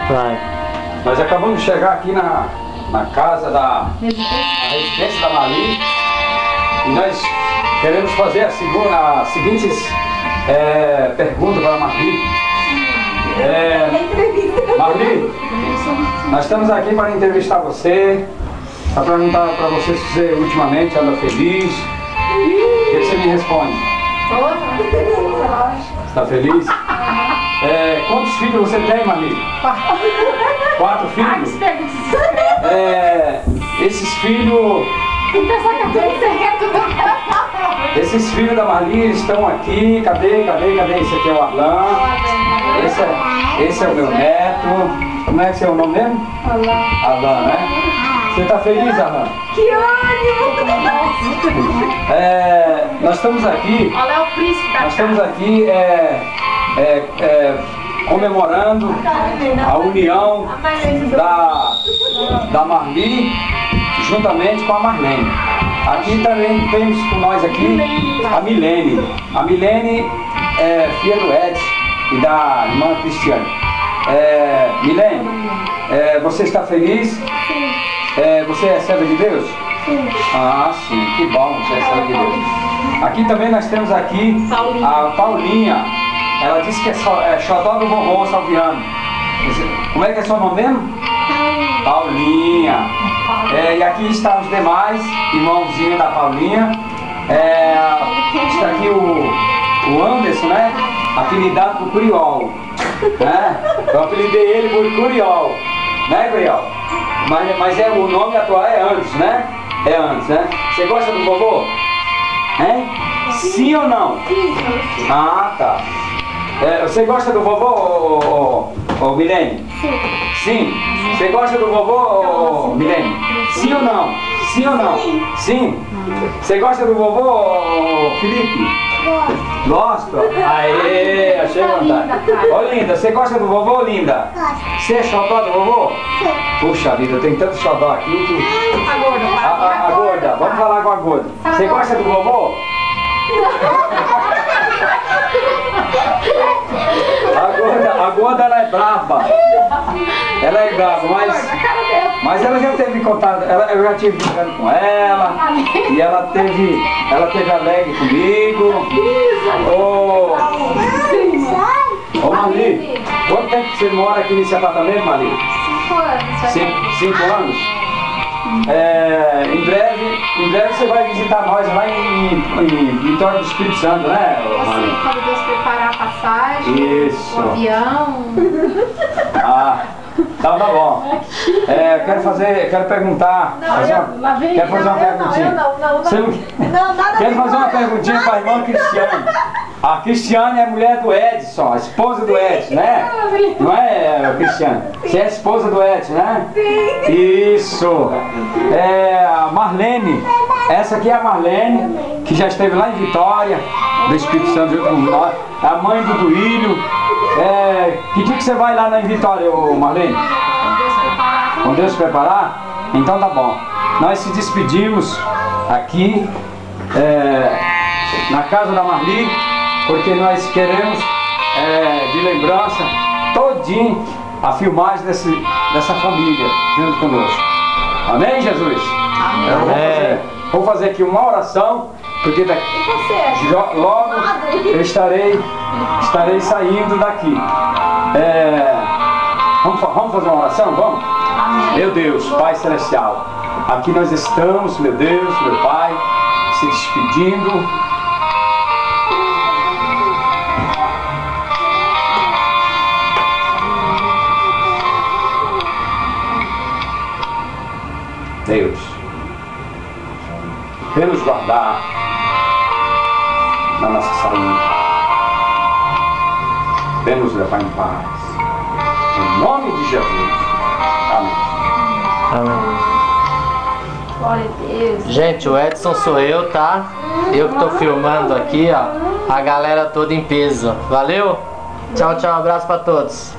Vai. Nós acabamos de chegar aqui na casa da residência da Marli e nós queremos fazer as seguintes perguntas para a Marli. Marli, nós estamos aqui para entrevistar você, para perguntar para você se você ultimamente anda feliz. O que você me responde? Está feliz? Quantos filhos você tem, Marli? 4 filhos? Esses filhos... Esses filhos da Marli estão aqui. Cadê? Esse aqui é o Arlan. Esse é o meu neto. Como é que é o nome mesmo? Arlan, né? Você está feliz, Arlan? Que ânimo! Nós estamos aqui. Olha, é o príncipe da Nós estamos aqui comemorando a união da Marli juntamente com a Marlene. Aqui também temos com nós aqui a Milene. A Milene é filha do Edson e da irmã Cristiane. Milene, você está feliz? Sim. Você é serva de Deus? Sim. Ah, sim, que bom, você é serva de Deus. Aqui também nós temos aqui a Paulinha. Ela disse que é xodó do vovô Salviano. Como é que é seu nome mesmo? Paulinha. E aqui estão os demais irmãozinhos da Paulinha. Está aqui o Anderson, né? Apelidado por Curiol. Né? Eu apelidei ele por Curiol. Né, Curiol? Mas o nome atual é Anderson, né? É Anderson, né? Você gosta do vovô? Hein? Sim ou não? Sim. Ah, tá. Você gosta do vovô, Milene? Sim. Sim? Você gosta do vovô, Milene? Sim ou não? Sim ou não? Sim. Você gosta do vovô, Felipe? Gosto. Aê, achei vontade. Ô, Linda, você gosta do vovô, Linda? Gosto. Você é xodó do vovô? Sim. Puxa vida, eu tenho tanto xodó aqui que... A gorda, A gorda, vamos falar com a gorda. Você gosta do vovô? A gorda ela é brava. Ela é brava, mas ela já teve contato, eu já tive brincando com ela. E ela teve alegre comigo. Ô Marli, quanto tempo você mora aqui nesse apartamento, Marli? 5 anos. 5 anos? Em breve você vai visitar nós lá em Vitória do Espírito Santo, né, Marli? Quando Deus preparar a passagem, Isso. o avião. Tá bom. Quero perguntar. Quero fazer uma perguntinha. Quero fazer uma perguntinha para a irmã Cristiane. A Cristiane é a mulher do Edson, a esposa do Edson, né? Não é, Cristiane? Você é a esposa do Edson, né? Sim. Isso. A Marlene. Essa aqui é a Marlene, que já esteve lá em Vitória, do Espírito Santo junto com nós. A mãe do Duílio. Que dia que você vai lá em Vitória, Marlene? Com Deus preparar? Então tá bom. Nós se despedimos aqui na casa da Marli, porque nós queremos de lembrança todinho a filmagem dessa família junto conosco. Amém, Jesus? Amém. Vou fazer aqui uma oração, porque logo eu estarei saindo daqui. Vamos fazer uma oração? Vamos? Amém. Meu Deus, Pai Celestial, aqui nós estamos, meu Deus, meu Pai, se despedindo. Deus, venha nos guardar na nossa saída. Venha nos levar em paz. Em nome de Jesus. Amém. Amém. Glória a Deus. Gente, o Edson sou eu, tá? Eu que tô filmando aqui, ó. A galera toda em peso. Valeu? Tchau, tchau. Abraço pra todos.